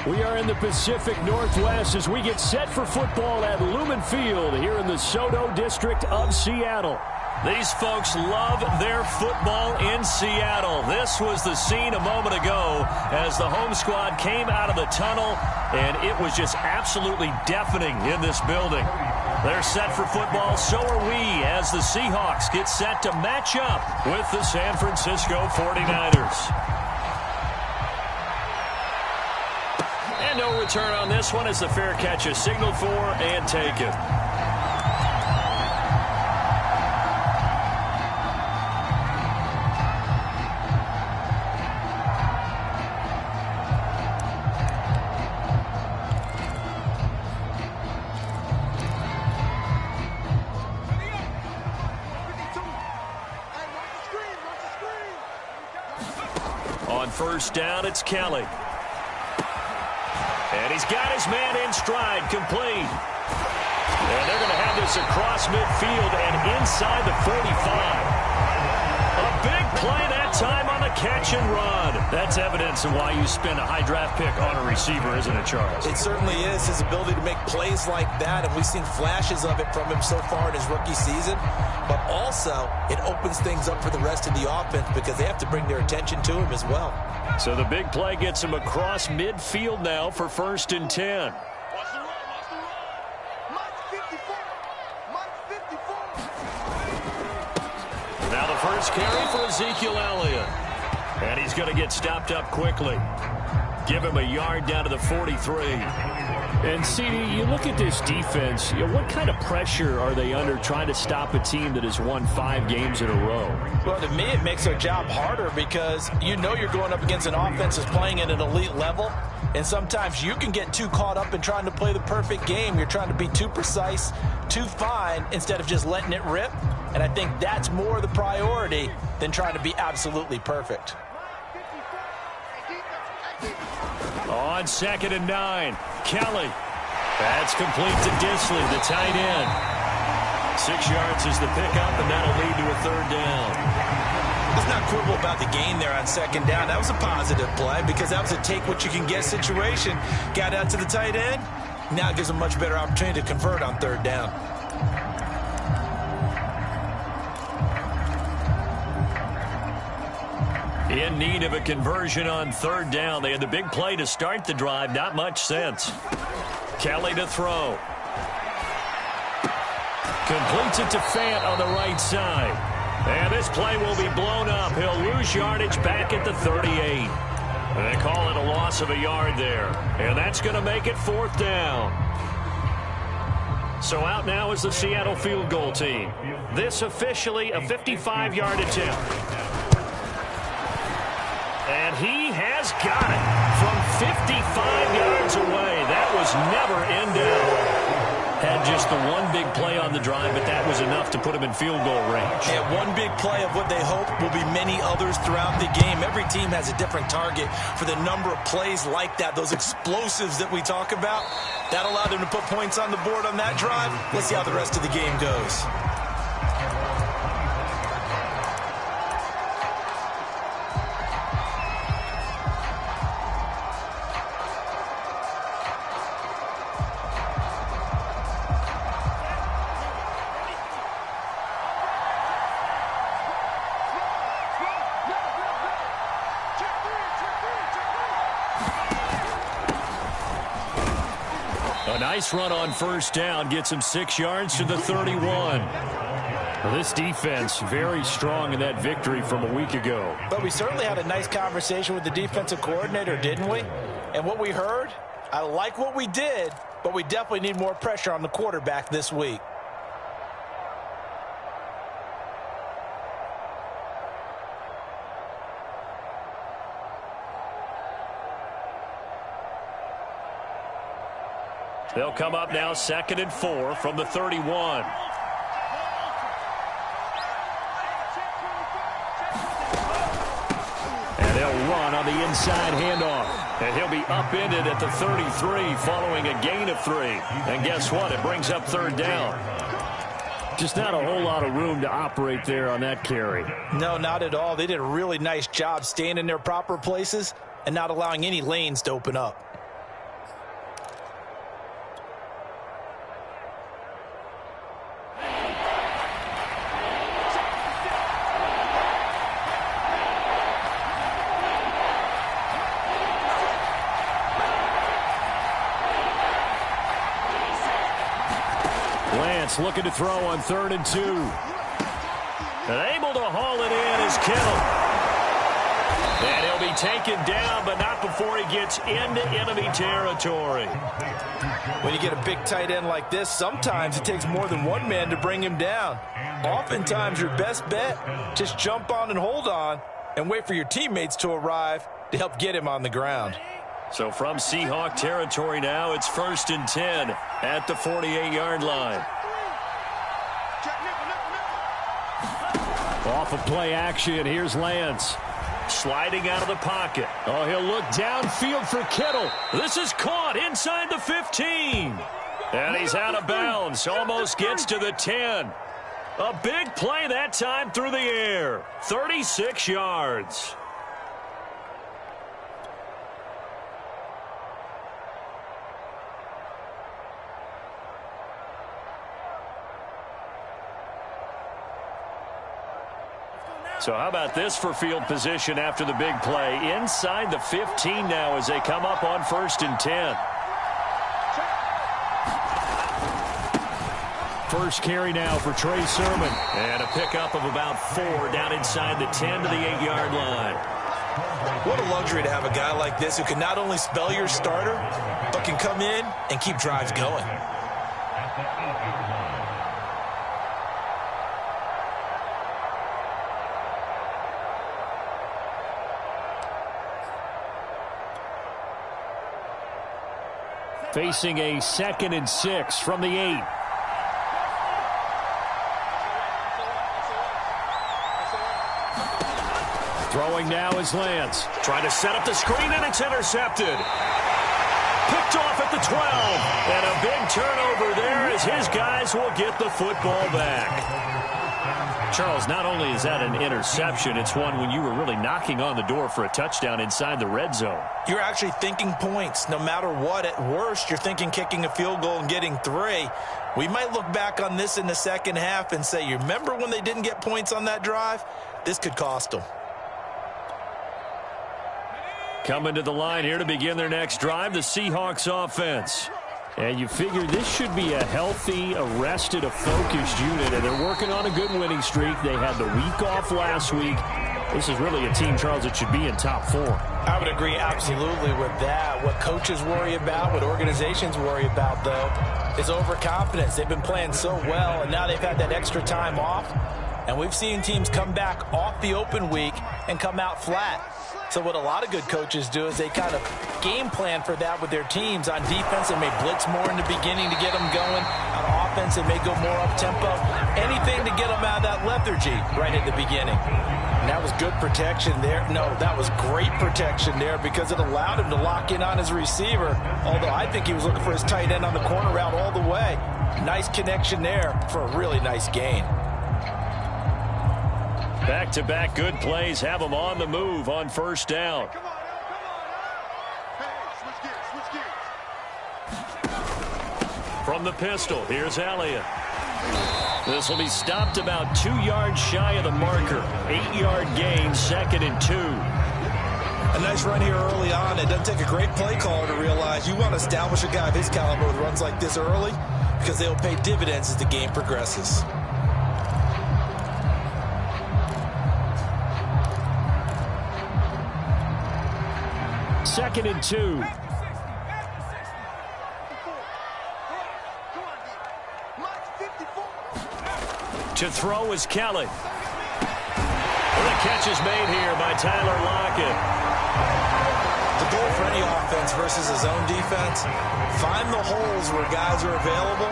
We are in the Pacific Northwest as we get set for football at Lumen Field here in the Soto district of Seattle. These folks love their football in Seattle. This was the scene a moment ago as the home squad came out of the tunnel, and it was just absolutely deafening in this building. They're set for football, so are we, as the Seahawks get set to match up with the San Francisco 49ers. And no return on this one as the fair catch is signaled for and taken. On first down, it's Kelly. And he's got his man in stride, complete. And they're going to have this across midfield and inside the 45. A big play that time on the catch and run. That's evidence of why you spend a high draft pick on a receiver, isn't it, Charles? It certainly is. His ability to make plays like that, and we've seen flashes of it from him so far in his rookie season. But also, it opens things up for the rest of the offense because they have to bring their attention to him as well. So the big play gets him across midfield now for 1st and 10. Now the first carry for Ezekiel Elliott. And he's going to get stopped up quickly. Give him a yard down to the 43. And, CD, you look at this defense, what kind of pressure are they under trying to stop a team that has won 5 games in a row? Well, to me, it makes their job harder because you know you're going up against an offense that's playing at an elite level, and sometimes you can get too caught up in trying to play the perfect game. You're trying to be too precise, too fine, instead of just letting it rip, and I think that's more the priority than trying to be absolutely perfect. On 2nd and 9, Kelly. That's complete to Disley, the tight end. 6 yards is the pickup, and that'll lead to a 3rd down. Let's not quibble about the gain there on 2nd down. That was a positive play because that was a take-what-you-can-get situation. Got out to the tight end. Now it gives them a much better opportunity to convert on 3rd down. In need of a conversion on 3rd down. They had the big play to start the drive. Not much sense. Kelly to throw. Completes it to Fant on the right side. And this play will be blown up. He'll lose yardage back at the 38. And they call it a loss of a yard there. And that's going to make it 4th down. So out now is the Seattle field goal team. This officially a 55-yard attempt. And he has got it from 55 yards away. That was never in doubt. Had just the one big play on the drive, but that was enough to put him in field goal range. Yeah, one big play of what they hope will be many others throughout the game. Every team has a different target for the number of plays like that, those explosives that we talk about. That allowed them to put points on the board on that drive. Let's see how the rest of the game goes. A nice run on 1st down gets him 6 yards to the 31. Well, this defense very strong in that victory from a week ago. But we certainly had a nice conversation with the defensive coordinator, didn't we? And what we heard, I like what we did, but we definitely need more pressure on the quarterback this week. They'll come up now 2nd and 4 from the 31. And they'll run on the inside handoff. And he'll be upended at the 33 following a gain of 3. And guess what? It brings up 3rd down. Just not a whole lot of room to operate there on that carry. No, not at all. They did a really nice job staying in their proper places and not allowing any lanes to open up. Lance looking to throw on 3rd and 2. And able to haul it in is Kittle. And he'll be taken down, but not before he gets into enemy territory. When you get a big tight end like this, sometimes it takes more than one man to bring him down. Oftentimes, your best bet, just jump on and hold on and wait for your teammates to arrive to help get him on the ground. So from Seahawk territory now, it's 1st and 10 at the 48-yard line. Off of play action, here's Lance. Sliding out of the pocket. Oh, he'll look downfield for Kittle. This is caught inside the 15. And he's out of bounds. Almost gets to the 10. A big play that time through the air. 36 yards. So how about this for field position after the big play? Inside the 15 now as they come up on 1st and 10. First carry now for Trey Sermon. And a pickup of about 4 down inside the 10 to the 8-yard line. What a luxury to have a guy like this who can not only spell your starter, but can come in and keep drives going. Facing a 2nd and 6 from the 8. Throwing now is Lance. Trying to set up the screen, and it's intercepted. Picked off at the 12. And a big turnover there as his guys will get the football back. Charles, not only is that an interception, it's one when you were really knocking on the door for a touchdown inside the red zone. You're actually thinking points. No matter what, at worst, you're thinking kicking a field goal and getting 3. We might look back on this in the second half and say, you remember when they didn't get points on that drive? This could cost them. Coming to the line here to begin their next drive, the Seahawks offense. And you figure this should be a healthy, arrested, a focused unit, and they're working on a good winning streak. They had the week off last week. This is really a team, Charles, that should be in top 4. I would agree absolutely with that. What coaches worry about, what organizations worry about, though, is overconfidence. They've been playing so well, and now they've had that extra time off. And we've seen teams come back off the open week and come out flat. So what a lot of good coaches do is they kind of game plan for that with their teams. On defense, they may blitz more in the beginning to get them going. On offense, they may go more up-tempo. Anything to get them out of that lethargy right at the beginning. And that was good protection there. No, that was great protection there because it allowed him to lock in on his receiver. Although I think he was looking for his tight end on the corner route all the way. Nice connection there for a really nice gain. Back-to-back good plays have them on the move on 1st down. From the pistol, here's Elliott. This will be stopped about 2 yards shy of the marker. 8-yard gain, 2nd and 2. A nice run here early on. It doesn't take a great play caller to realize you want to establish a guy of his caliber with runs like this early because they'll pay dividends as the game progresses. 2nd and 2. To throw is Kelly. Well, the catch is made here by Tyler Lockett. The goal for any offense versus his own defense, find the holes where guys are available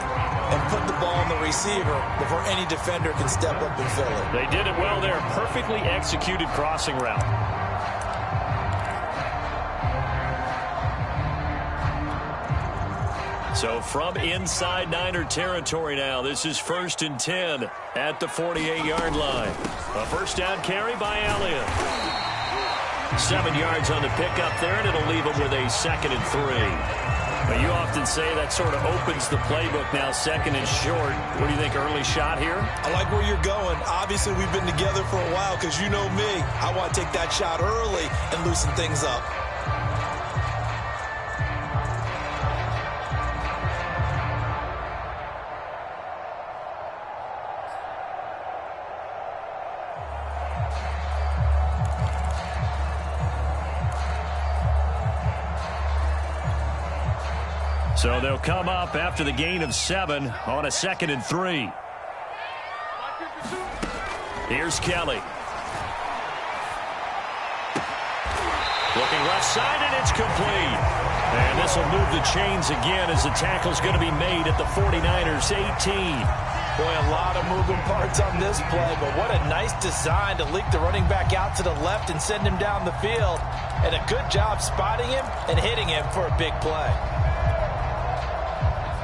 and put the ball on the receiver before any defender can step up and fill it. They did it well there. Perfectly executed crossing route. So from inside Niner territory now, this is 1st and 10 at the 48-yard line. A first down carry by Elliott. 7 yards on the pickup there, and it'll leave him with a 2nd and 3. But you often say that sort of opens the playbook now, 2nd and short. What do you think, early shot here? I like where you're going. Obviously, we've been together for a while because you know me. I want to take that shot early and loosen things up. So they'll come up after the gain of 7 on a 2nd and 3. Here's Kelly. Looking left side, and it's complete. And this will move the chains again as the tackle's going to be made at the 49ers 18. Boy, a lot of moving parts on this play, but what a nice design to leak the running back out to the left and send him down the field. And a good job spotting him and hitting him for a big play.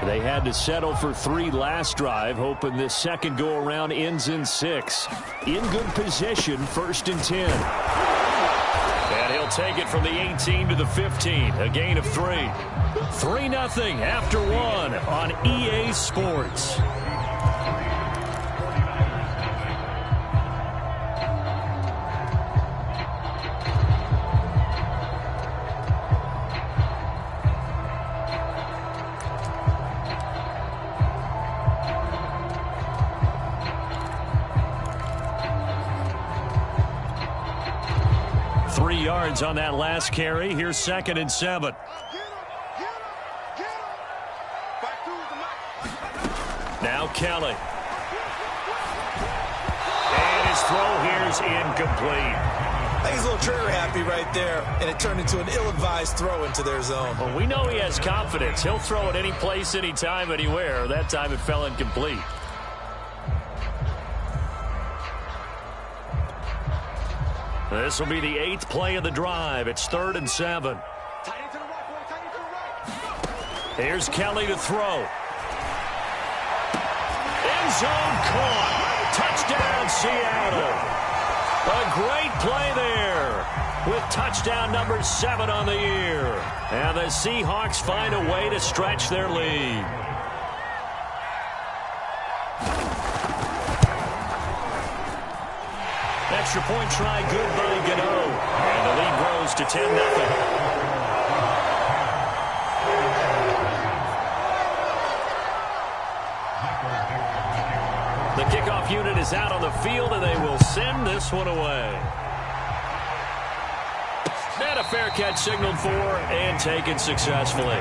They had to settle for 3 last drive, hoping this second go-around ends in 6. In good position, 1st and 10. And he'll take it from the 18 to the 15, a gain of 3. 3-0 after 1 on EA Sports. On that last carry. Here's 2nd and 7. Now Kelly. And his throw here's incomplete. I think he's a little trigger happy right there, and it turned into an ill-advised throw into their zone. Well, we know he has confidence. He'll throw it any place, anytime, anywhere. That time it fell incomplete. This will be the 8th play of the drive. It's 3rd and 7. Here's Kelly to throw. End zone caught. Touchdown, Seattle. A great play there with touchdown number 7 on the year. And the Seahawks find a way to stretch their lead. Extra point try good by Gano. And the lead grows to 10-0. The kickoff unit is out on the field, and they will send this one away. And a fair catch signaled for and taken successfully.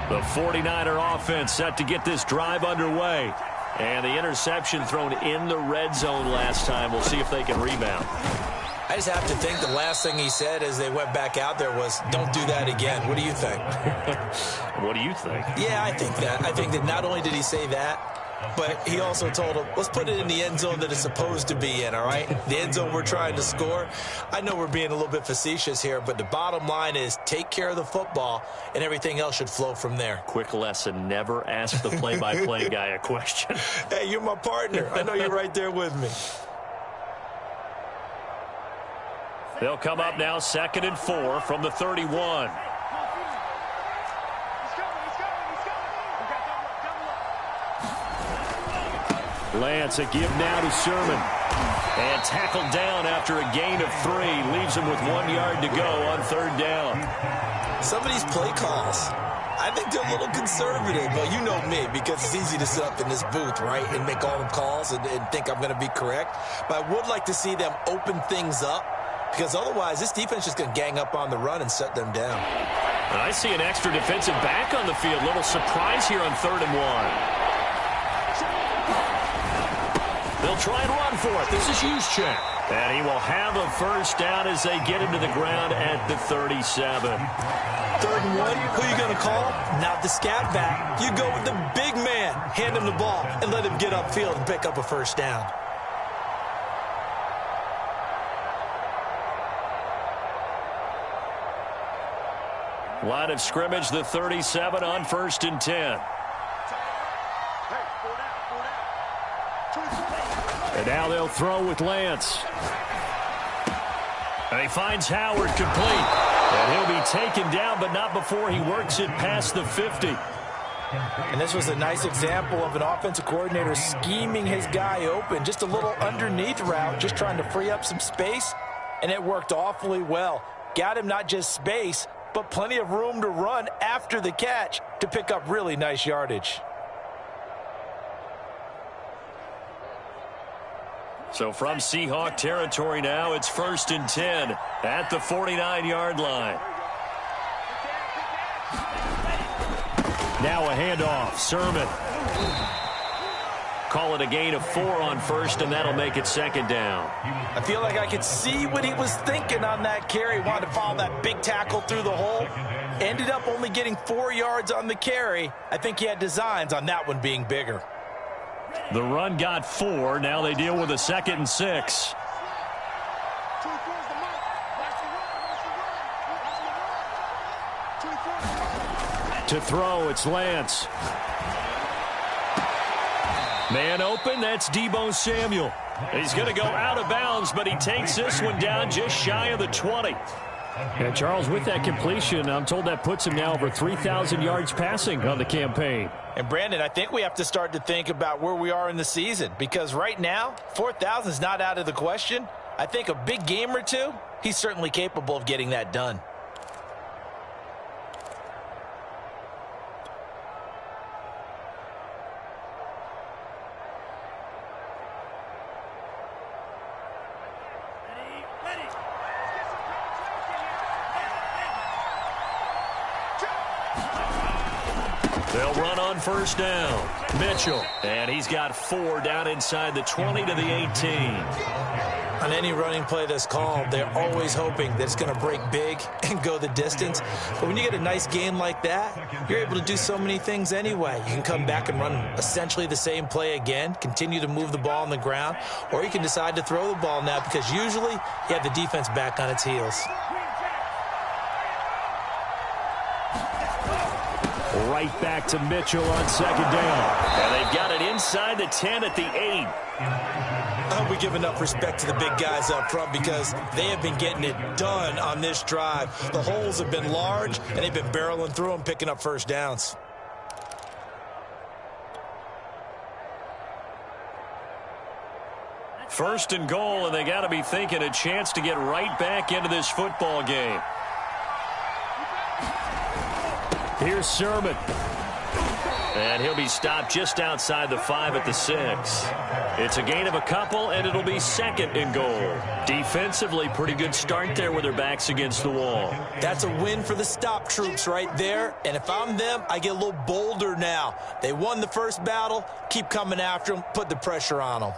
The 49er offense set to get this drive underway. And the interception thrown in the red zone last time. We'll see if they can rebound. I just have to think the last thing he said as they went back out there was, don't do that again. What do you think? What do you think? Yeah, I think that. I think that not only did he say that, but he also told him, let's put it in the end zone that it's supposed to be in, all right? The end zone we're trying to score. I know we're being a little bit facetious here, but the bottom line is take care of the football, and everything else should flow from there. Quick lesson, never ask the play-by-play guy a question. Hey, you're my partner. I know you're right there with me. They'll come up now 2nd and 4 from the 31. Lance, a give now to Sherman. And tackled down after a gain of 3. Leaves him with 1 yard to go on 3rd down. Some of these play calls, I think they're a little conservative. But you know me, because it's easy to sit up in this booth, right, and make all the calls and think I'm going to be correct. But I would like to see them open things up, because otherwise this defense is just going to gang up on the run and shut them down. And I see an extra defensive back on the field. Little surprise here on 3rd and 1. They'll try and run for it. This is Juszczyk. And he will have a first down as they get him to the ground at the 37. 3rd and 1, who are you going to call? Not the scat back. You go with the big man. Hand him the ball and let him get upfield and pick up a first down. Line of scrimmage, the 37 on 1st and 10. And now they'll throw with Lance. And he finds Howard complete. And he'll be taken down, but not before he works it past the 50. And this was a nice example of an offensive coordinator scheming his guy open. Just a little underneath route, just trying to free up some space. And it worked awfully well. Got him not just space, but plenty of room to run after the catch to pick up really nice yardage. So from Seahawk territory now, it's 1st and 10 at the 49-yard line. Now a handoff. Sermon. Call it a gain of 4 on 1st, and that'll make it 2nd down. I feel like I could see what he was thinking on that carry. Wanted to follow that big tackle through the hole. Ended up only getting 4 yards on the carry. I think he had designs on that one being bigger. The run got 4. Now they deal with a 2nd and 6. To throw, it's Lance. Man open, that's Deebo Samuel. He's going to go out of bounds, but he takes this one down just shy of the 20. And Charles, with that completion, I'm told that puts him now over 3,000 yards passing on the campaign. And Brandon, I think we have to start to think about where we are in the season, because right now, 4,000 is not out of the question. I think a big game or two, he's certainly capable of getting that done. They'll run on 1st down. Mitchell. And he's got 4 down inside the 20 to the 18. On any running play that's called, they're always hoping that it's going to break big and go the distance. But when you get a nice gain like that, you're able to do so many things anyway. You can come back and run essentially the same play again, continue to move the ball on the ground, or you can decide to throw the ball now because usually you have the defense back on its heels. Right back to Mitchell on 2nd down. And they've got it inside the 10 at the 8. I hope we give enough respect to the big guys up front because they have been getting it done on this drive. The holes have been large, and they've been barreling through them, picking up 1st downs. First and goal, and they got to be thinking a chance to get right back into this football game. Here's Sermon. And he'll be stopped just outside the 5 at the 6. It's a gain of a couple, and it'll be 2nd and goal. Defensively, pretty good start there with their backs against the wall. That's a win for the stop troops right there. And if I'm them, I get a little bolder now. They won the first battle. Keep coming after them. Put the pressure on them.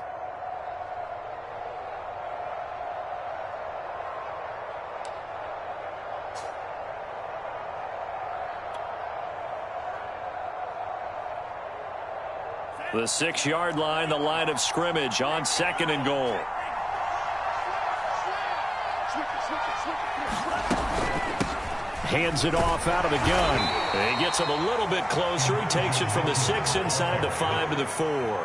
The 6-yard line, the line of scrimmage on 2nd and goal. Hands it off out of the gun. He gets him a little bit closer. He takes it from the 6 inside the 5 to the 4.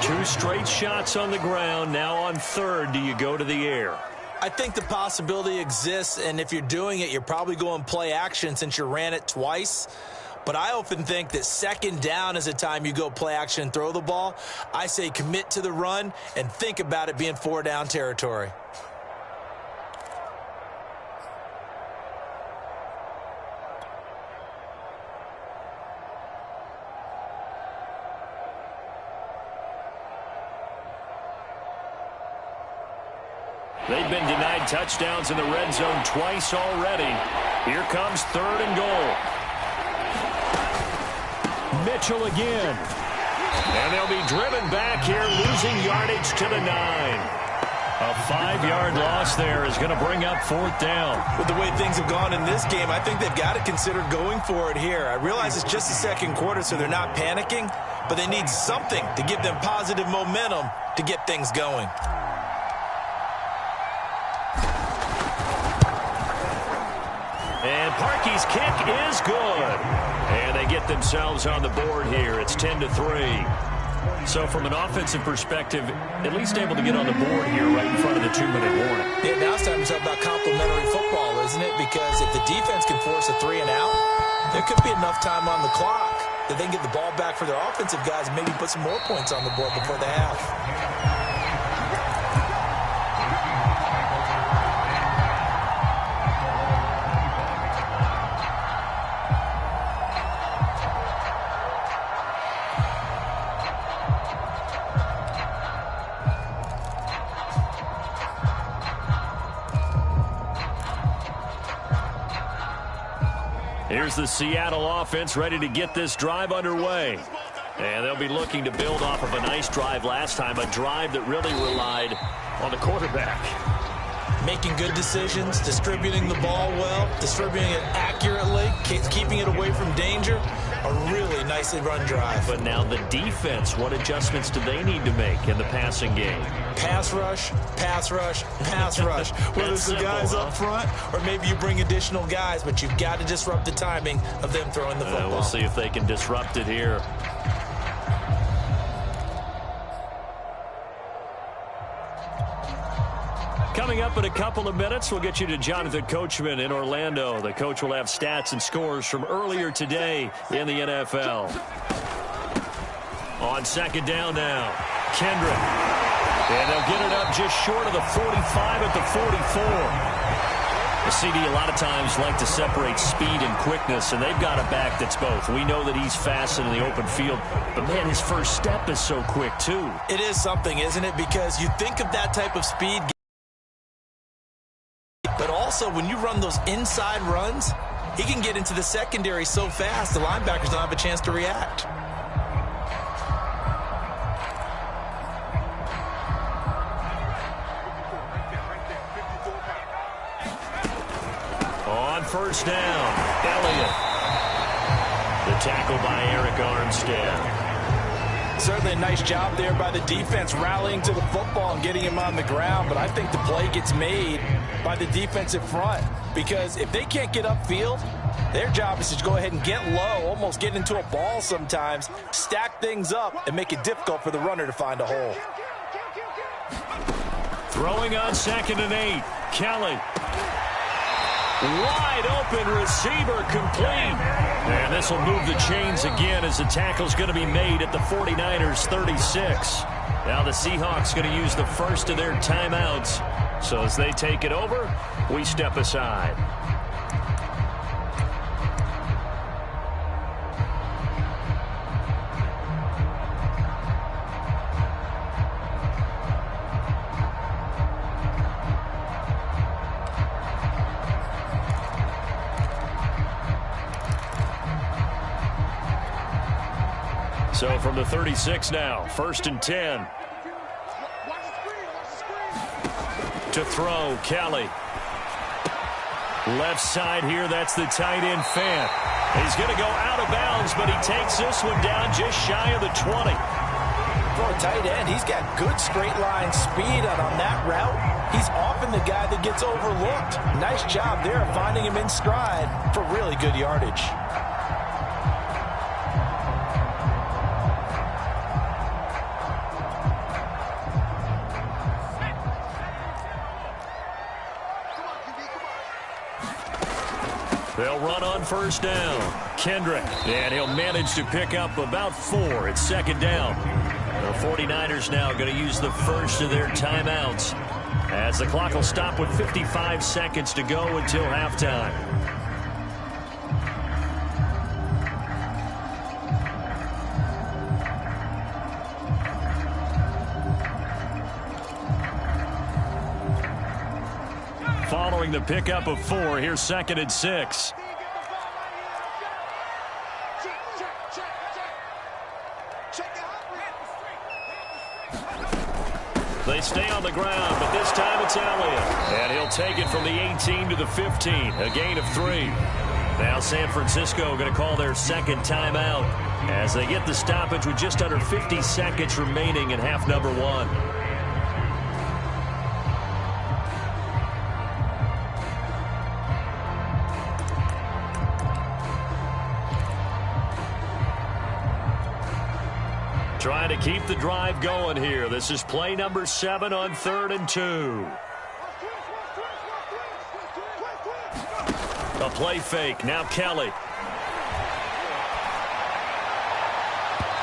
2 straight shots on the ground. Now on 3rd, do you go to the air? I think the possibility exists, and if you're doing it, you're probably going play action since you ran it twice. But I often think that 2nd down is a time you go play action and throw the ball. I say commit to the run and think about it being 4-down territory. They've been denied touchdowns in the red zone twice already. Here comes 3rd and goal. Mitchell again. And they'll be driven back here, losing yardage to the 9. A 5-yard loss there is going to bring up 4th down. With the way things have gone in this game, I think they've got to consider going for it here. I realize it's just the 2nd quarter, so they're not panicking, but they need something to give them positive momentum to get things going. And Parkey's kick is good. And they get themselves on the board here. It's 10-3. So from an offensive perspective, at least able to get on the board here right in front of the 2-minute warning. Yeah, now it's time to talk about complementary football, isn't it? Because if the defense can force a 3 and out, there could be enough time on the clock that they can get the ball back for their offensive guys and maybe put some more points on the board before the half. Here's the Seattle offense ready to get this drive underway. And they'll be looking to build off of a nice drive last time, a drive that really relied on the quarterback. Making good decisions, distributing the ball well, distributing it accurately, keeping it away from danger. A really nicely run drive. But now the defense, what adjustments do they need to make in the passing game? Pass rush, pass rush, pass rush. Whether it's the guys up front or maybe you bring additional guys, but you've got to disrupt the timing of them throwing the football. We'll see if they can disrupt it here. Coming up in a couple of minutes, we'll get you to Jonathan Coachman in Orlando. The coach will have stats and scores from earlier today in the NFL. On second down now, Kendrick. And they'll get it up just short of the 45 at the 44. The CD a lot of times like to separate speed and quickness, and they've got a back that's both. We know that he's fast in the open field, but, man, his first step is so quick, too. It is something, isn't it? Because you think of that type of speed, but also when you run those inside runs, he can get into the secondary so fast the linebackers don't have a chance to react. On first down, Elliott. The tackle by Eric Armstead. Certainly a nice job there by the defense rallying to the football and getting him on the ground, but I think the play gets made by the defensive front because if they can't get upfield, their job is to go ahead and get low, almost get into a ball sometimes, stack things up, and make it difficult for the runner to find a hole. Throwing on 2nd and 8, Kelly. Wide open receiver complete. And this will move the chains again as the tackle's going to be made at the 49ers 36. Now the Seahawks going to use the first of their timeouts. So as they take it over, we step aside. So from the 36 now, 1st and 10. To throw, Kelly. Left side here, that's the tight end Fant. He's going to go out of bounds, but he takes this one down just shy of the 20. For a tight end, he's got good straight line speed, and on that route, he's often the guy that gets overlooked. Nice job there of finding him in stride for really good yardage. They'll run on first down. Kendrick, and he'll manage to pick up about 4 at 2nd down. The 49ers now going to use the first of their timeouts as the clock will stop with 55 seconds to go until halftime. Following the pickup of 4, here's 2nd and 6. They stay on the ground, but this time it's Elliott. And he'll take it from the 18 to the 15, a gain of 3. Now San Francisco going to call their second timeout as they get the stoppage with just under 50 seconds remaining in half number 1. Trying to keep the drive going here. This is play number 7 on 3rd and 2. A play fake. Now Kelly.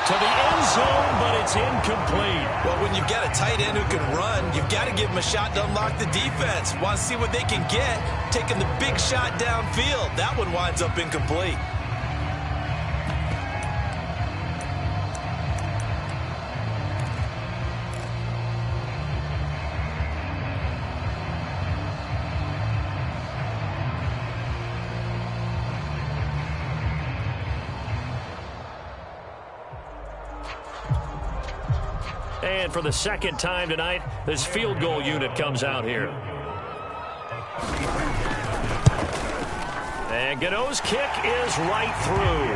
To the end zone, but it's incomplete. Well, when you've got a tight end who can run, you've got to give him a shot to unlock the defense. Want to see what they can get. Taking the big shot downfield. That one winds up incomplete. And for the second time tonight, this field goal unit comes out here. And Gano's kick is right through.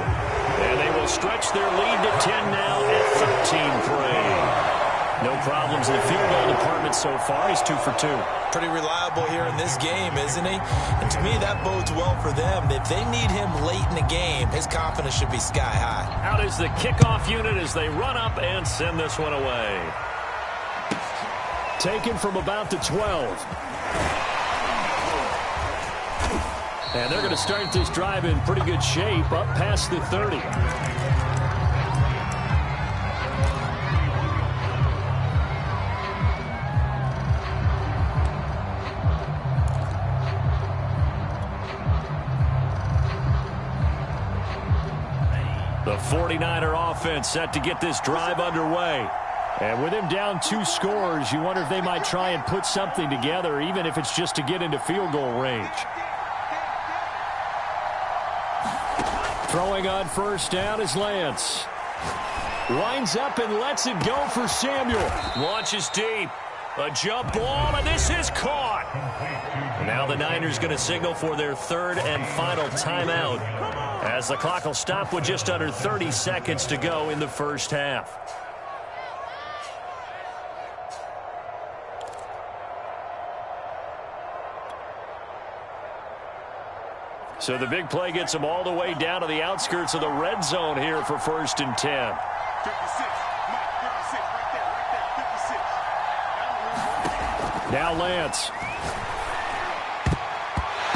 And they will stretch their lead to 10 now at 13-3. No problems in the field goal department so far. He's 2 for 2. Pretty reliable here in this game, isn't he? And to me, that bodes well for them. If they need him late in the game, his confidence should be sky high. Out is the kickoff unit as they run up and send this one away. Taken from about the 12. And they're going to start this drive in pretty good shape, up past the 30. The 49er offense set to get this drive underway. And with him down 2 scores, you wonder if they might try and put something together, even if it's just to get into field goal range. Throwing on first down is Lance. Winds up and lets it go for Samuel. Launches deep. A jump ball, and this is caught. Now the Niners going to signal for their third and final timeout, as the clock will stop with just under 30 seconds to go in the first half. So the big play gets them all the way down to the outskirts of the red zone here for 1st and 10. 56. Now Lance.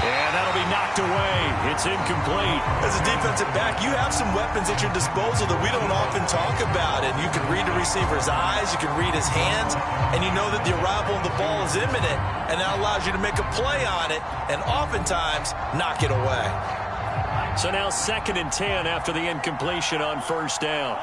And that'll be knocked away. It's incomplete. As a defensive back, you have some weapons at your disposal that we don't often talk about. And you can read the receiver's eyes, you can read his hands, and you know that the arrival of the ball is imminent. And that allows you to make a play on it and oftentimes knock it away. So now 2nd and 10 after the incompletion on first down.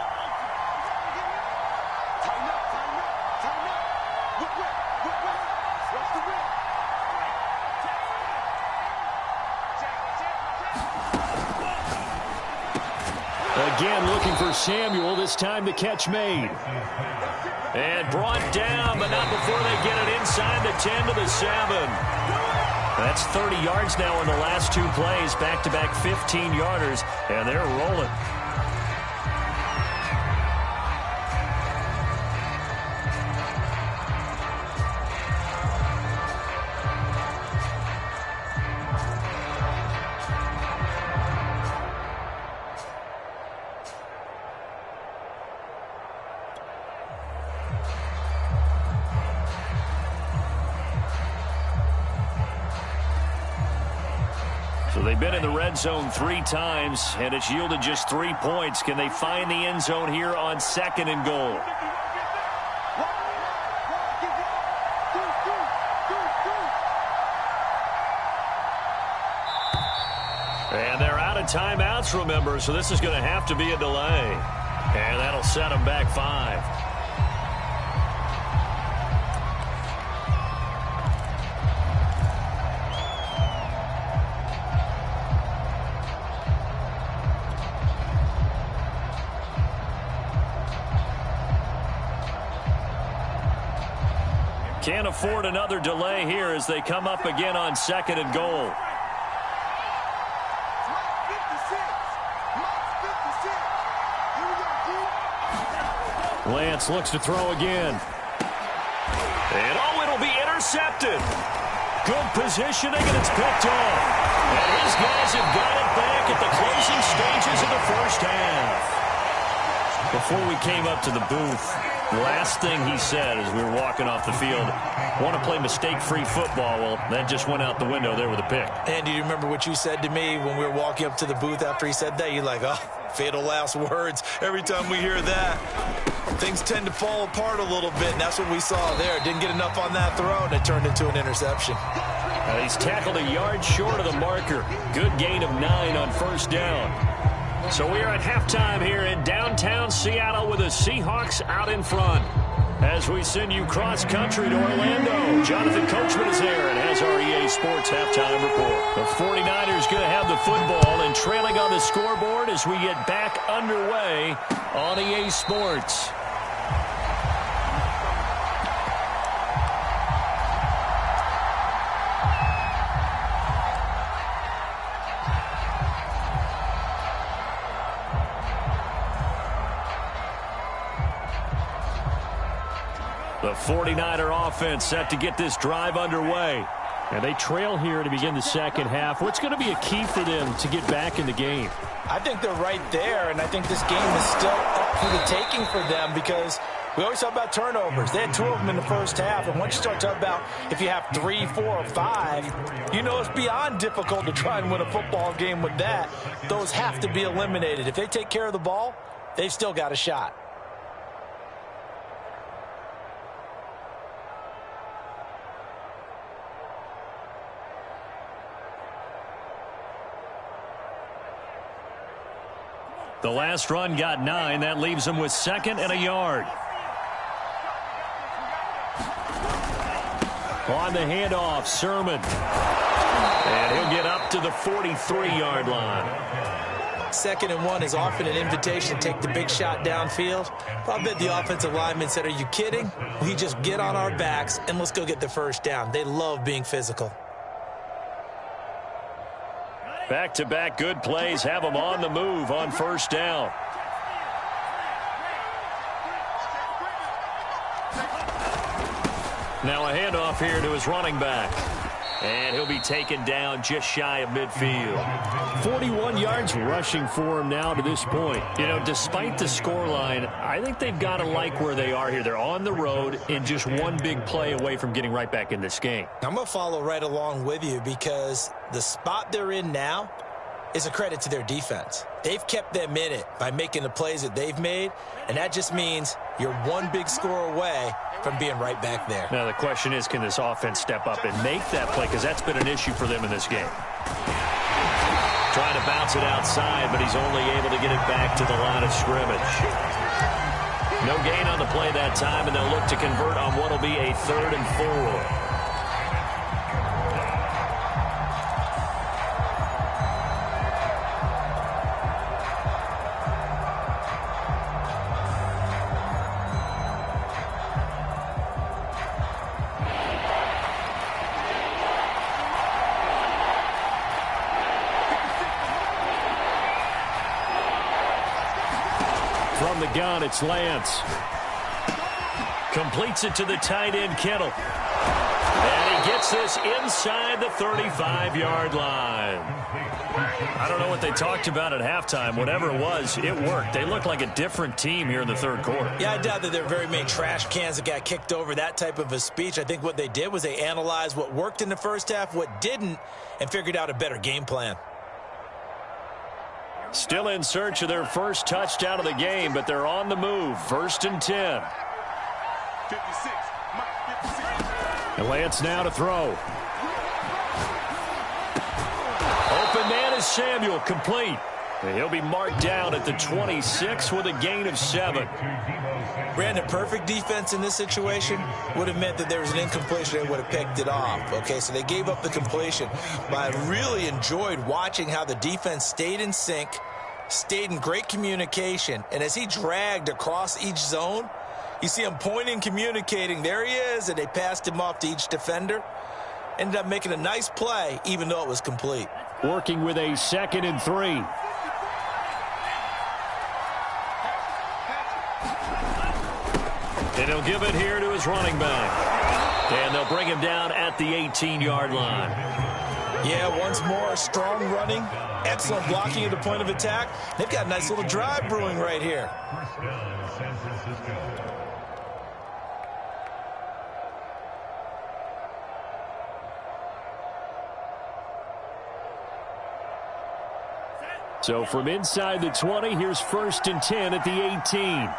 Again looking for Samuel, this time the catch made. And brought down, but not before they get it inside the 10 to the 7. That's 30 yards now in the last 2 plays, back-to-back 15-yarders, and they're rolling. So they've been in the red zone 3 times, and it's yielded just 3 points. Can they find the end zone here on 2nd and goal? And they're out of timeouts, remember, so this is going to have to be a delay. And that'll set them back 5. Can't afford another delay here as they come up again on 2nd and goal. Lance looks to throw again. And it'll be intercepted. Good positioning, and it's picked off. And his guys have got it back at the closing stages of the first half. Before we came up to the booth, the last thing he said as we were walking off the field, want to play mistake-free football. Well, that just went out the window there with a pick. And do you remember what you said to me when we were walking up to the booth after he said that? You're like, oh, fatal last words. Every time we hear that, things tend to fall apart a little bit, and that's what we saw there. Didn't get enough on that throw, and it turned into an interception. He's tackled a yard short of the marker. Good gain of 9 on first down. So we are at halftime here in downtown Seattle with the Seahawks out in front. As we send you cross-country to Orlando, Jonathan Coachman is there and has our EA Sports halftime report. The 49ers going to have the football and trailing on the scoreboard as we get back underway on EA Sports. The 49er offense set to get this drive underway. And they trail here to begin the second half. What's going to be a key for them to get back in the game? I think they're right there, and I think this game is still up for the taking for them because we always talk about turnovers. They had 2 of them in the first half, and once you start talking about if you have 3, 4, or 5, you know it's beyond difficult to try and win a football game with that. Those have to be eliminated. If they take care of the ball, they've still got a shot. The last run got 9. That leaves them with 2nd and a yard. On the handoff, Sermon. And he'll get up to the 43-yard line. 2nd and 1 is often an invitation to take the big shot downfield. But I bet the offensive lineman said, are you kidding? We just get on our backs and let's go get the first down. They love being physical. Back-to-back good plays have them on the move on first down. Now a handoff here to his running back. And he'll be taken down just shy of midfield. 41 yards rushing for him now to this point. You know, despite the scoreline, I think they've got to like where they are here. They're on the road and just one big play away from getting right back in this game. I'm going to follow right along with you because the spot they're in now is a credit to their defense. They've kept them in it by making the plays that they've made, and that just means you're one big score away from being right back there. Now the question is, can this offense step up and make that play? Because that's been an issue for them in this game. Trying to bounce it outside, but he's only able to get it back to the line of scrimmage. No gain on the play that time, and they'll look to convert on what will be a 3rd and 4. From the gun, it's Lance. Completes it to the tight end, Kittle. And he gets this inside the 35-yard line. I don't know what they talked about at halftime. Whatever it was, it worked. They look like a different team here in the third quarter. Yeah, I doubt that there are very many trash cans that got kicked over, that type of a speech. I think what they did was they analyzed what worked in the first half, what didn't, and figured out a better game plan. Still in search of their first touchdown of the game, but they're on the move. 1st and 10. 56. And Lance now to throw. Open man is Samuel, complete. And he'll be marked down at the 26 with a gain of 7. Brandon, perfect defense in this situation would have meant that there was an incompletion. They would have picked it off. Okay, so they gave up the completion. But I really enjoyed watching how the defense stayed in sync, stayed in great communication. And as he dragged across each zone, you see him pointing, communicating. There he is, and they passed him off to each defender. Ended up making a nice play, even though it was complete. Working with a 2nd and 3. And he'll give it here to his running back. And they'll bring him down at the 18-yard line. Yeah, once more, strong running, excellent blocking at the point of attack. They've got a nice little drive brewing right here. So from inside the 20, here's 1st and 10 at the 18.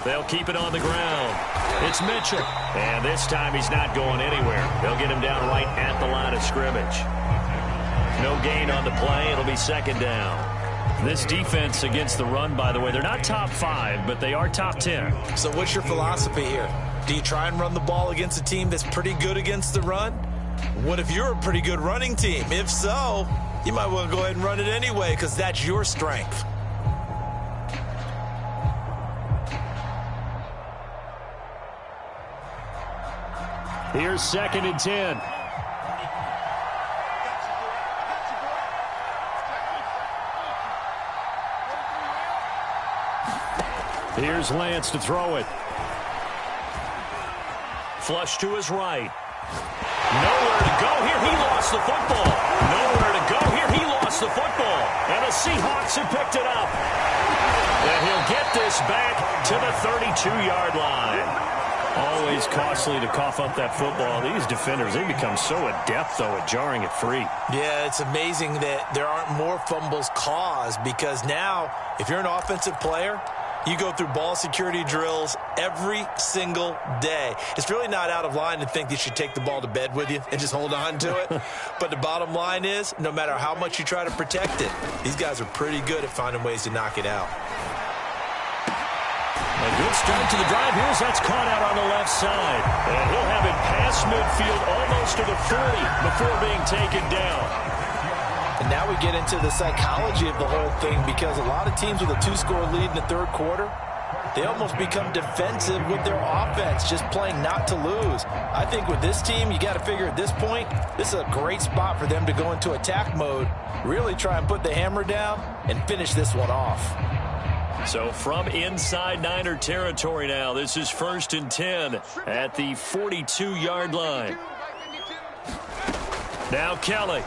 They'll keep it on the ground. It's Mitchell. And this time he's not going anywhere. They'll get him down right at the line of scrimmage. No gain on the play. It'll be 2nd down. This defense against the run, by the way, they're not top 5, but they are top 10. So what's your philosophy here? Do you try and run the ball against a team that's pretty good against the run? What if you're a pretty good running team? If so, you might want to go ahead and run it anyway because that's your strength. Here's 2nd and 10. Here's Lance to throw it. Flush to his right. Nowhere to go here. He lost the football. Nowhere to go here. He lost the football. And the Seahawks have picked it up. And he'll get this back to the 32-yard line. Always costly to cough up that football. These defenders, they become so adept, though, at jarring it free. Yeah, it's amazing that there aren't more fumbles caused, because now, if you're an offensive player, you go through ball security drills every single day. It's really not out of line to think you should take the ball to bed with you and just hold on to it. But the bottom line is, no matter how much you try to protect it, these guys are pretty good at finding ways to knock it out. A good start to the drive here as that's caught out on the left side. And he'll have it past midfield almost to the 40 before being taken down. And now we get into the psychology of the whole thing, because a lot of teams with a 2-score lead in the third quarter, they almost become defensive with their offense, just playing not to lose. I think with this team, you got to figure at this point, this is a great spot for them to go into attack mode, really try and put the hammer down and finish this one off. So from inside Niner territory now, this is 1st and 10 at the 42-yard line. Now Kelly.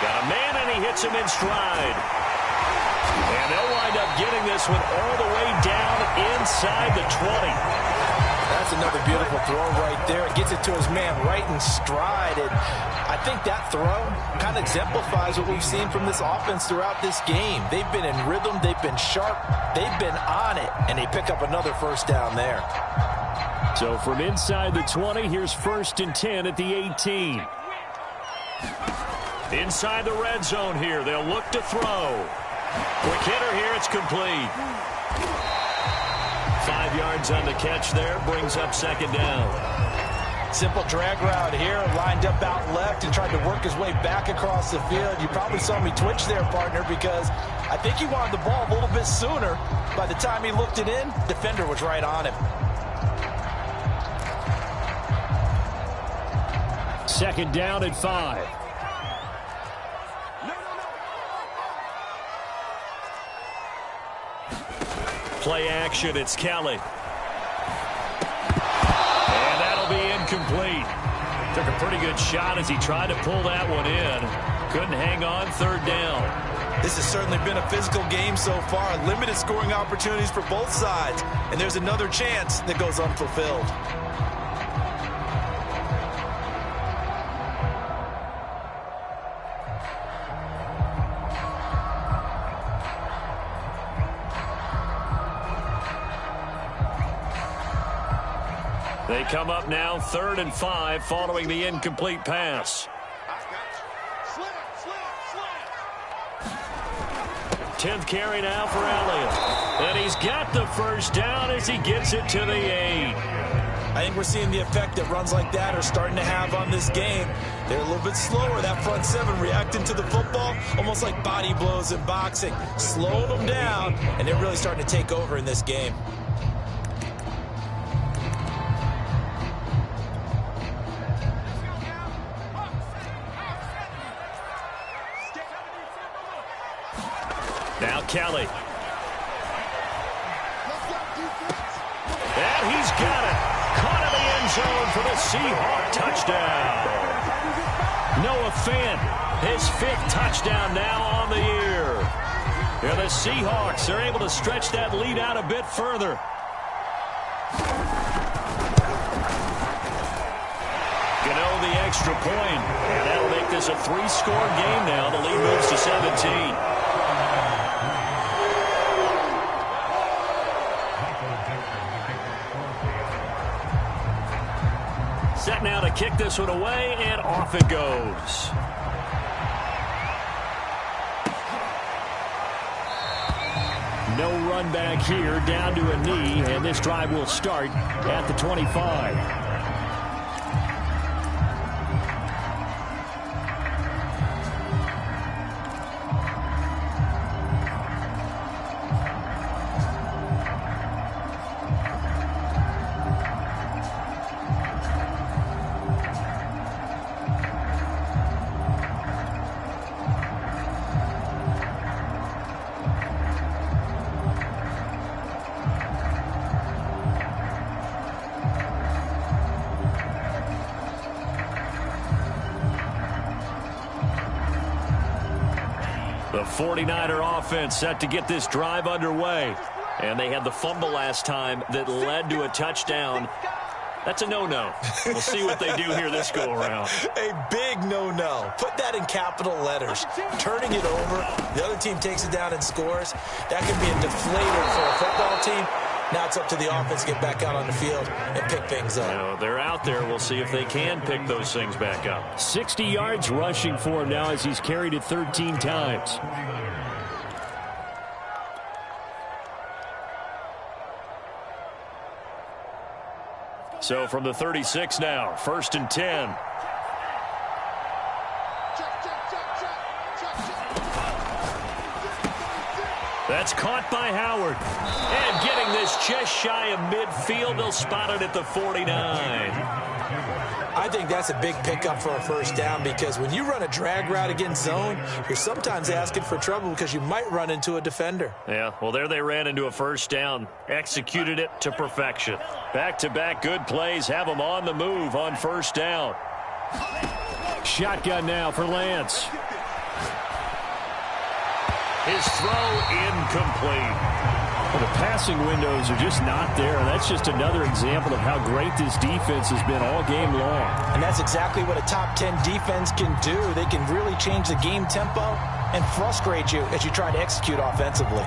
Got a man, and he hits him in stride. And they'll wind up getting this one all the way down inside the 20. That's another beautiful throw right there. It gets it to his man right in stride. And I think that throw kind of exemplifies what we've seen from this offense throughout this game. They've been in rhythm. They've been sharp. They've been on it. And they pick up another first down there. So from inside the 20, here's 1st and 10 at the 18. Inside the red zone here. They'll look to throw. Quick hitter here. It's complete. 5 yards on the catch there. Brings up 2nd down. Simple drag route here. Lined up out left and tried to work his way back across the field. You probably saw me twitch there, partner, because I think he wanted the ball a little bit sooner. By the time he looked it in, defender was right on him. 2nd down at 5. Play action, it's Kelly. And that'll be incomplete. Took a pretty good shot as he tried to pull that one in. Couldn't hang on, 3rd down. This has certainly been a physical game so far. Limited scoring opportunities for both sides. And there's another chance that goes unfulfilled. They come up now 3rd and 5 following the incomplete pass. 10th carry now for Elliott. And he's got the first down as he gets it to the 8. I think we're seeing the effect that runs like that are starting to have on this game. They're a little bit slower, that front 7 reacting to the football, almost like body blows in boxing. Slowing them down, and they're really starting to take over in this game. Now Kelly. And he's got it. Caught in the end zone for the Seahawk touchdown. Noah Fant, his 5th touchdown now on the year. And the Seahawks are able to stretch that lead out a bit further. Gano the extra point. And that'll make this a 3-score game now. The lead moves to 17. Set now to kick this one away, and off it goes. No run back here, down to a knee, and this drive will start at the 25. The 49er offense set to get this drive underway. And they had the fumble last time that led to a touchdown. That's a no-no. We'll see what they do here this go-around. A big no-no. Put that in capital letters. Turning it over, the other team takes it down and scores. That can be a deflator for a football team. Now it's up to the offense to get back out on the field and pick things up. You know, they're out there. We'll see if they can pick those things back up. 60 yards rushing for him now as he's carried it 13 times. So from the 36 now, 1st and 10. That's caught by Howard. And getting this just shy of midfield, they'll spot it at the 49. I think that's a big pickup for a first down because when you run a drag route against zone, you're sometimes asking for trouble because you might run into a defender. Yeah, well, there they ran into a first down. Executed it to perfection. Back-to-back good plays have them on the move on first down. Shotgun now for Lance. His throw incomplete. Well, the passing windows are just not there. That's just another example of how great this defense has been all game long. And that's exactly what a top 10 defense can do. They can really change the game tempo and frustrate you as you try to execute offensively.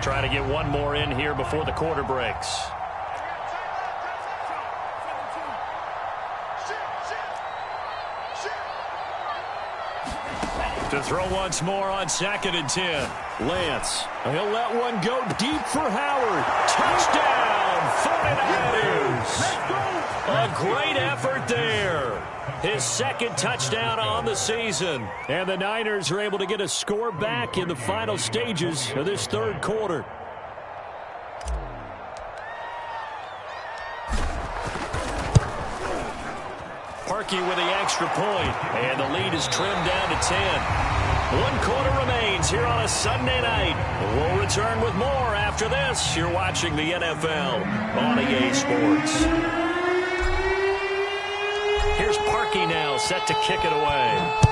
Trying to get one more in here before the quarter breaks. To throw once more on 2nd and 10. Lance, he'll let one go deep for Howard. Touchdown, 49ers. A great effort there. His 2nd touchdown on the season. And the Niners are able to get a score back in the final stages of this 3rd quarter. Parkey with the extra point, and the lead is trimmed down to 10. 1 quarter remains here on a Sunday night. We'll return with more after this. You're watching the NFL on EA Sports. Here's Parkey now, set to kick it away.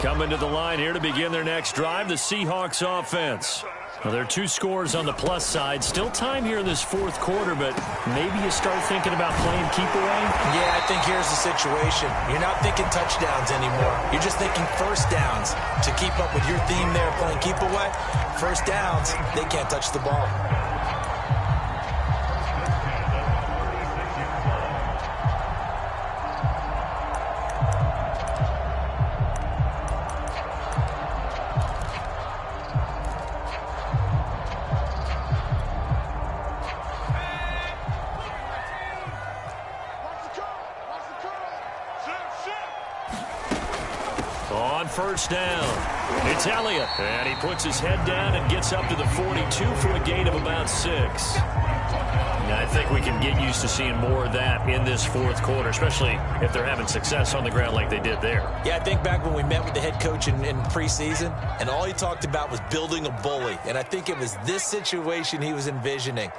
Coming to the line here to begin their next drive, the Seahawks offense. Well, there are 2 scores on the plus side. Still time here in this 4th quarter, but maybe you start thinking about playing keep away? Yeah, I think here's the situation. You're not thinking touchdowns anymore. You're just thinking first downs. To keep up with your theme there, playing keep away, first downs, they can't touch the ball. First down. It's Elliott. And he puts his head down and gets up to the 42 for a gain of about 6. And I think we can get used to seeing more of that in this 4th quarter, especially if they're having success on the ground like they did there. Yeah, I think back when we met with the head coach in preseason, and all he talked about was building a bully. And I think it was this situation he was envisioning.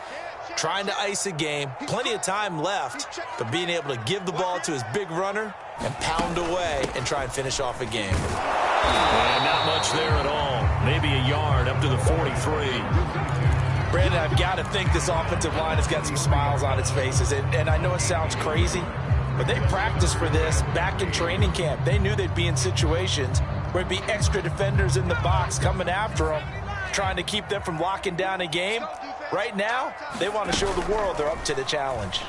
Trying to ice a game, plenty of time left, but being able to give the ball to his big runner and pound away and try and finish off a game. And not much there at all. Maybe a yard up to the 43. Brandon, I've got to think this offensive line has got some smiles on its faces. And I know it sounds crazy, but they practiced for this back in training camp. They knew they'd be in situations where there'd be extra defenders in the box coming after them, trying to keep them from locking down a game. Right now, they want to show the world they're up to the challenge.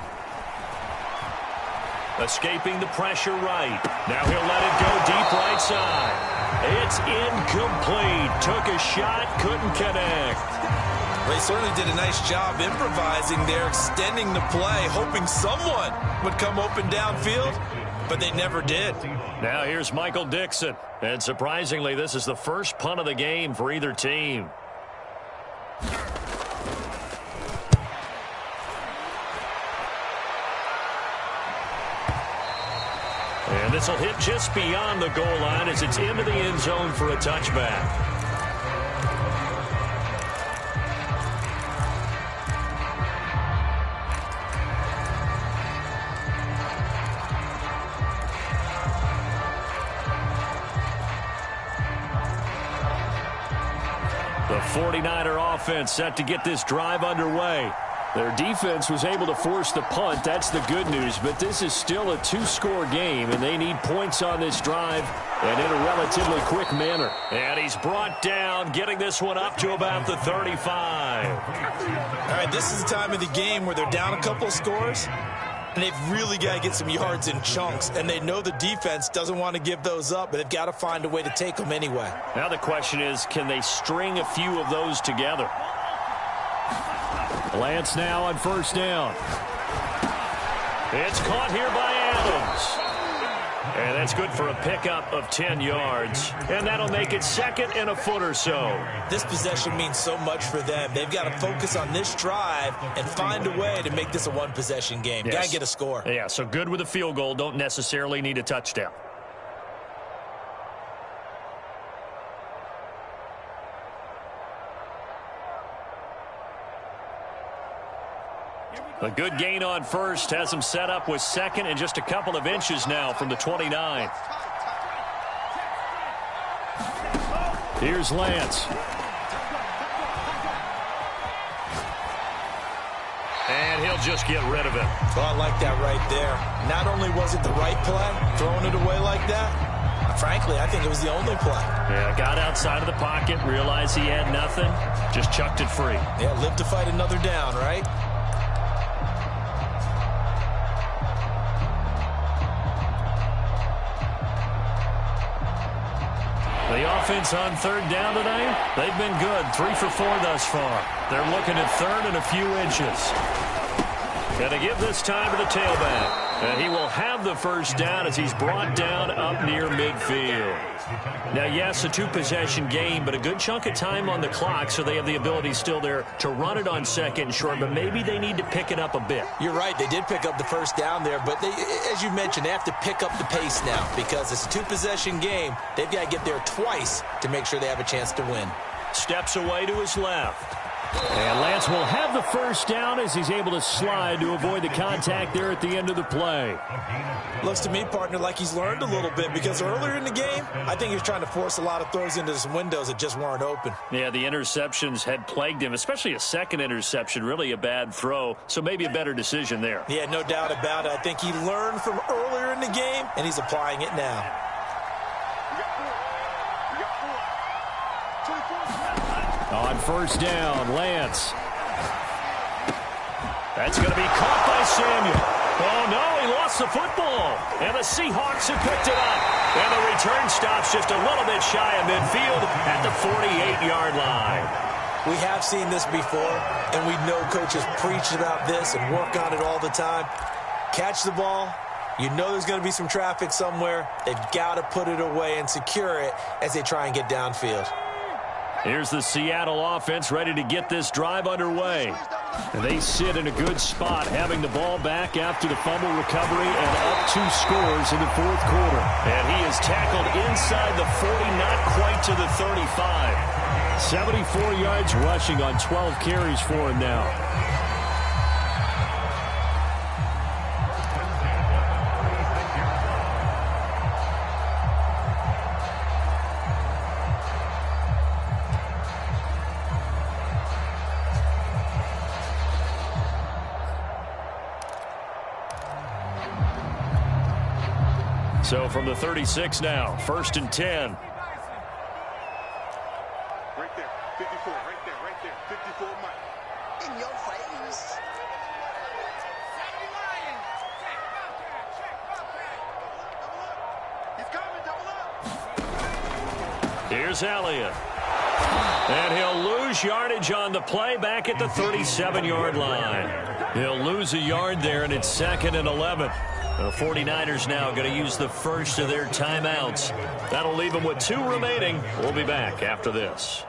Escaping the pressure right. Now he'll let it go deep right side. It's incomplete. Took a shot, couldn't connect. They certainly did a nice job improvising there, extending the play, hoping someone would come open downfield, but they never did. Now here's Michael Dixon. And surprisingly, this is the first punt of the game for either team. And this will hit just beyond the goal line as it's into the end zone for a touchback. The 49er offense set to get this drive underway. Their defense was able to force the punt. That's the good news. But this is still a two-score game, and they need points on this drive and in a relatively quick manner. And he's brought down, getting this one up to about the 35. All right, this is the time of the game where they're down a couple of scores, and they've really got to get some yards in chunks, and they know the defense doesn't want to give those up, but they've got to find a way to take them anyway. Now the question is, can they string a few of those together? Lance now on first down. It's caught here by Adams. And that's good for a pickup of 10 yards. And that'll make it second and a foot or so. This possession means so much for them. They've got to focus on this drive and find a way to make this a one-possession game. Yes. Got to get a score. Yeah, so good with a field goal. Don't necessarily need a touchdown. A good gain on first has him set up with second and just a couple of inches now from the 29. Here's Lance. And he'll just get rid of it. Well, I like that right there. Not only was it the right play, throwing it away like that, frankly, I think it was the only play. Yeah, got outside of the pocket, realized he had nothing, just chucked it free. Yeah, live to fight another down, right? The offense on third down today, they've been good. 3 for 4 thus far. They're looking at third and a few inches. And to give this time to the tailback. And he will have the first down as he's brought down up near midfield. Now, yes, a two-possession game, but a good chunk of time on the clock, so they have the ability still there to run it on second and short, but maybe they need to pick it up a bit. You're right. They did pick up the first down there, but they, as you mentioned, they have to pick up the pace now because it's a two-possession game. They've got to get there twice to make sure they have a chance to win. Steps away to his left. And Lance will have the first down as he's able to slide to avoid the contact there at the end of the play. Looks to me, partner, like he's learned a little bit because earlier in the game, I think he was trying to force a lot of throws into some windows that just weren't open. Yeah, the interceptions had plagued him, especially a second interception, really a bad throw, so maybe a better decision there. Yeah, no doubt about it. I think he learned from earlier in the game, and he's applying it now. On first down, Lance. That's going to be caught by Samuel. Oh, no, he lost the football. And the Seahawks have picked it up. And the return stops just a little bit shy of midfield at the 48-yard line. We have seen this before, and we know coaches preach about this and work on it all the time. Catch the ball. You know there's going to be some traffic somewhere. They've got to put it away and secure it as they try and get downfield. Here's the Seattle offense ready to get this drive underway. And they sit in a good spot, having the ball back after the fumble recovery and up 2 scores in the fourth quarter. And he is tackled inside the 40, not quite to the 35. 74 yards rushing on 12 carries for him now. So from the 36 now, 1st and 10. Right there, 54, right there, 54, Mike. In your face. He's coming, double up. Here's Elliott. And he'll lose yardage on the play back at the 37-yard line. He'll lose a yard there, and it's 2nd and 11. The 49ers now going to use the first of their timeouts. That'll leave them with 2 remaining. We'll be back after this.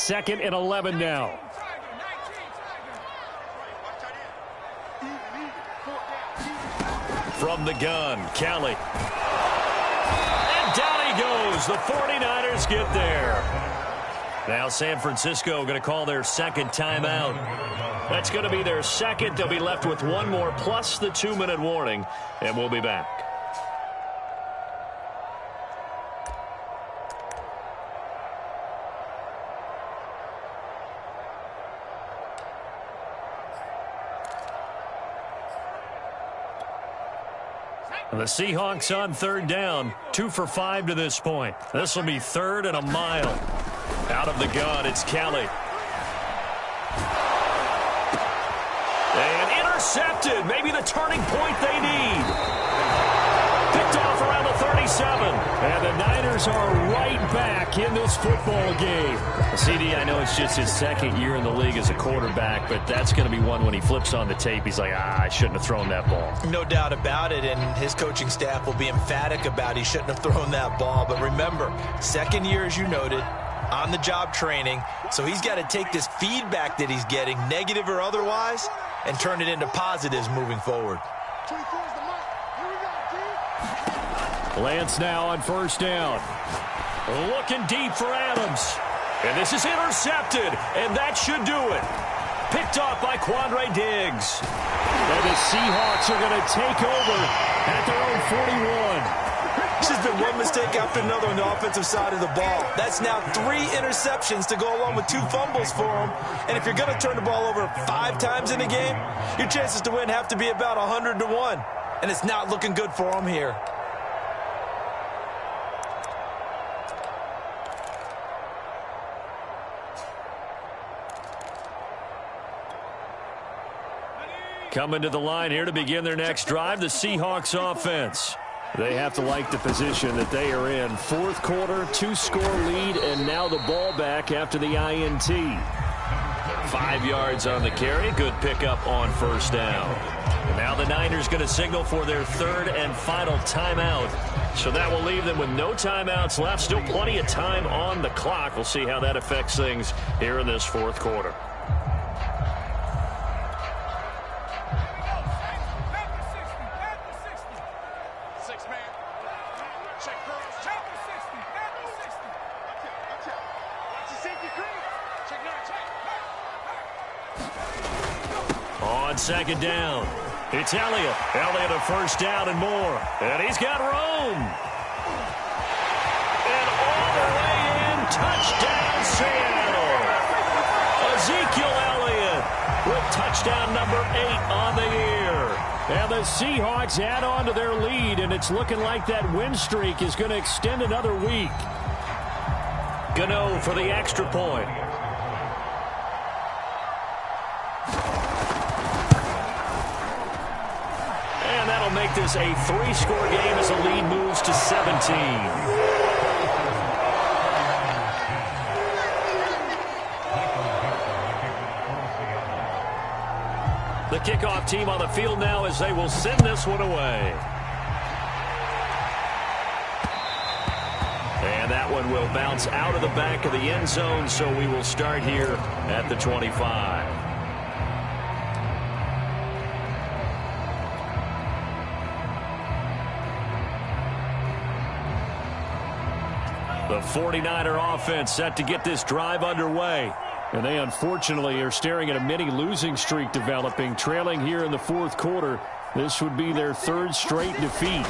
2nd and 11 now. From the gun, Kelly. And down he goes. The 49ers get there. Now San Francisco going to call their second timeout. That's going to be their second. They'll be left with one more plus the 2-minute warning, and we'll be back. The Seahawks on 3rd down, 2 for 5 to this point. This will be 3rd and a mile. Out of the gun, it's Kelly. And intercepted. Maybe the turning point they need. Picked off around the 37. And the Niners are right back in this football game. CD, I know it's just his 2nd year in the league as a quarterback, but that's going to be one when he flips on the tape, he's like, I shouldn't have thrown that ball. No doubt about it, and his coaching staff will be emphatic about he shouldn't have thrown that ball. But remember, 2nd year, as you noted, on-the-job training, so he's got to take this feedback that he's getting, negative or otherwise, and turn it into positives moving forward. Lance now on 1st down. Looking deep for Adams. And this is intercepted, and that should do it. Picked off by Quandre Diggs. And the Seahawks are going to take over at their own 41. This has been one mistake after another on the offensive side of the ball. That's now 3 interceptions to go along with 2 fumbles for him. And if you're going to turn the ball over 5 times in a game, your chances to win have to be about 100 to 1. And it's not looking good for him here. Coming to the line here to begin their next drive, the Seahawks offense. They have to like the position that they are in. 4th quarter, 2-score lead, and now the ball back after the INT. 5 yards on the carry. Good pickup on 1st down. And now the Niners going to signal for their 3rd and final timeout. So that will leave them with no timeouts left. Still plenty of time on the clock. We'll see how that affects things here in this 4th quarter. On 2nd down, it's Elliott. Elliott a 1st down and more. And he's got room. And all the way in, touchdown Seattle. Ezekiel Elliott with touchdown number 8 on the year. And the Seahawks add on to their lead, and it's looking like that win streak is going to extend another week. Gano for the extra point. And that'll make this a 3-score game as the lead moves to 17. The kickoff team on the field now as they will send this one away. And that one will bounce out of the back of the end zone, so we will start here at the 25. The 49er offense set to get this drive underway. And they unfortunately are staring at a mini losing streak developing, trailing here in the 4th quarter. This would be their 3rd straight defeat.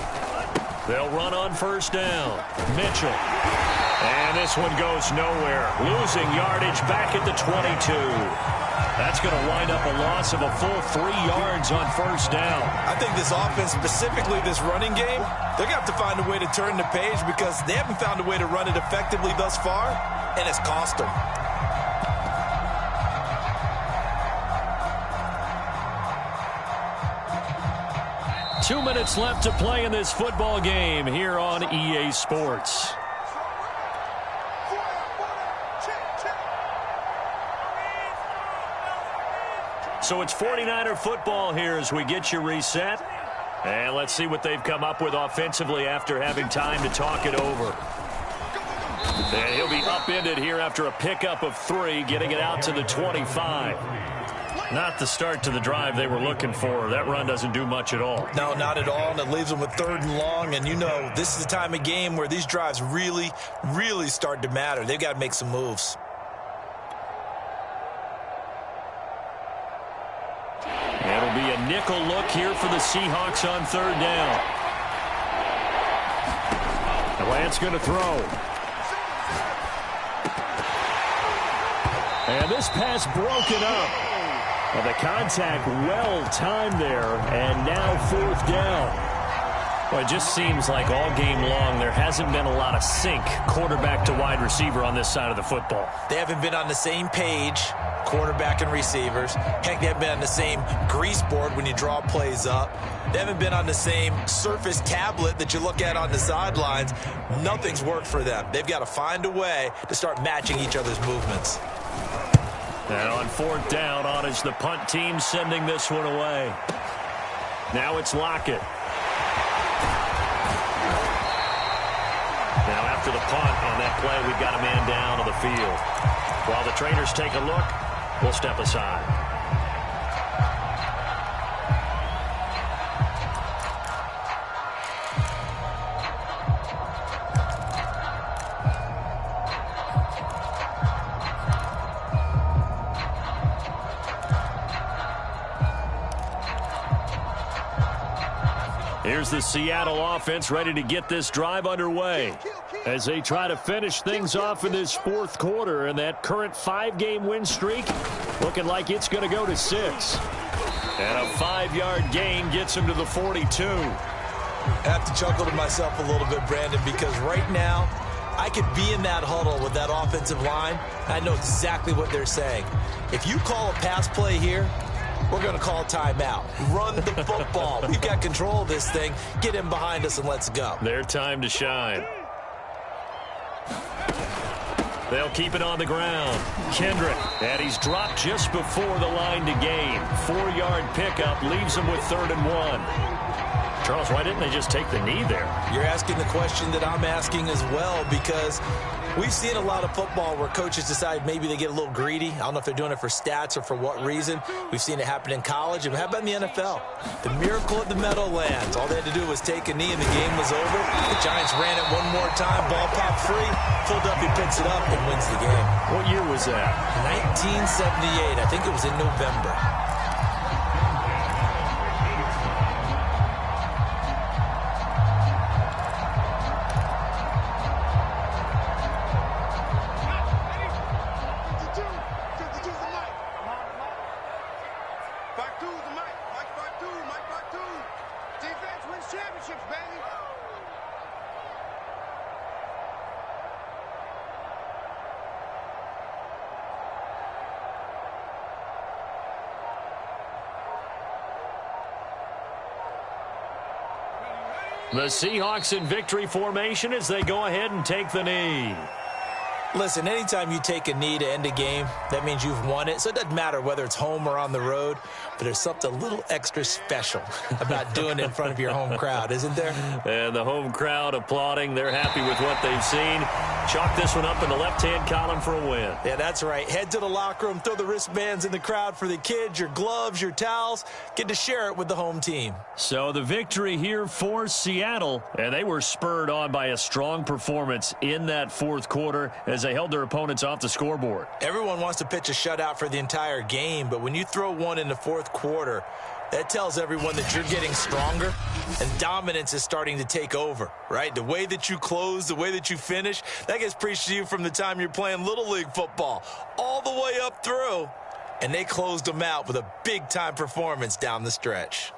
They'll run on 1st down. Mitchell. And this one goes nowhere. Losing yardage back at the 22. That's going to wind up a loss of a full 3 yards on 1st down. I think this offense, specifically this running game, they're going to have to find a way to turn the page because they haven't found a way to run it effectively thus far, and it's cost them. Two minutes left to play in this football game here on EA Sports. So it's 49er football here as we get you reset. And let's see what they've come up with offensively after having time to talk it over. And he'll be upended here after a pickup of 3, getting it out to the 25. Not the start to the drive they were looking for. That run doesn't do much at all. No, not at all, and it leaves them with 3rd and long. And you know, this is the time of game where these drives really, really start to matter. They've got to make some moves. It'll be a nickel look here for the Seahawks on 3rd down. The Lance going to throw. And this pass broken up. Well, the contact well timed there, and now 4th down. Well, it just seems like all game long there hasn't been a lot of sync quarterback to wide receiver on this side of the football. They haven't been on the same page, quarterback and receivers. Heck, they haven't been on the same grease board when you draw plays up. They haven't been on the same surface tablet that you look at on the sidelines. Nothing's worked for them. They've got to find a way to start matching each other's movements. And on 4th down, on is the punt team sending this one away. Now it's Lockett. Now after the punt on that play, we've got a man down on the field. While the trainers take a look, we'll step aside. Here's the Seattle offense ready to get this drive underway as they try to finish things off in this 4th quarter, and that current 5-game win streak looking like it's going to go to 6. And a 5-yard gain gets him to the 42. I have to chuckle to myself a little bit, Brandon, because right now I could be in that huddle with that offensive line. I know exactly what they're saying. If you call a pass play here, we're going to call timeout. Run the football. We've got control of this thing. Get him behind us and let's go. Their time to shine. They'll keep it on the ground. Kendrick, and he's dropped just before the line to gain. 4-yard pickup leaves him with 3rd and 1. Charles, why didn't they just take the knee there? You're asking the question that I'm asking as well, because we've seen a lot of football where coaches decide maybe they get a little greedy. I don't know if they're doing it for stats or for what reason. We've seen it happen in college. And how about in the NFL? The miracle at the Meadowlands. All they had to do was take a knee and the game was over. The Giants ran it one more time. Ball popped free. Philadelphia picks it up and wins the game. What year was that? 1978. I think it was in November. The Seahawks in victory formation as they go ahead and take the knee. Listen, anytime you take a knee to end a game, that means you've won it. So it doesn't matter whether it's home or on the road, but there's something a little extra special about doing it in front of your home crowd, isn't there? And the home crowd applauding. They're happy with what they've seen. Chalk this one up in the left-hand column for a win. Yeah, that's right. Head to the locker room, throw the wristbands in the crowd for the kids, your gloves, your towels. Get to share it with the home team. So the victory here for Seattle, and they were spurred on by a strong performance in that 4th quarter as they held their opponents off the scoreboard. Everyone wants to pitch a shutout for the entire game, but when you throw one in the 4th quarter, that tells everyone that you're getting stronger and dominance is starting to take over, right? The way that you close, the way that you finish, that gets preached to you from the time you're playing Little League football all the way up through, and they closed them out with a big-time performance down the stretch.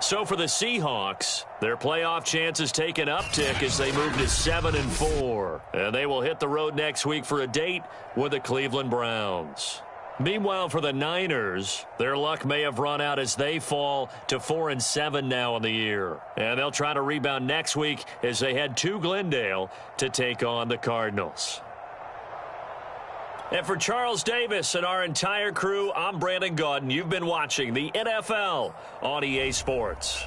So for the Seahawks, their playoff chances take an uptick as they move to 7-4. And they will hit the road next week for a date with the Cleveland Browns. Meanwhile, for the Niners, their luck may have run out as they fall to 4-7 now in the year. And they'll try to rebound next week as they head to Glendale to take on the Cardinals. And for Charles Davis and our entire crew, I'm Brandon Gaudin. You've been watching the NFL on EA Sports.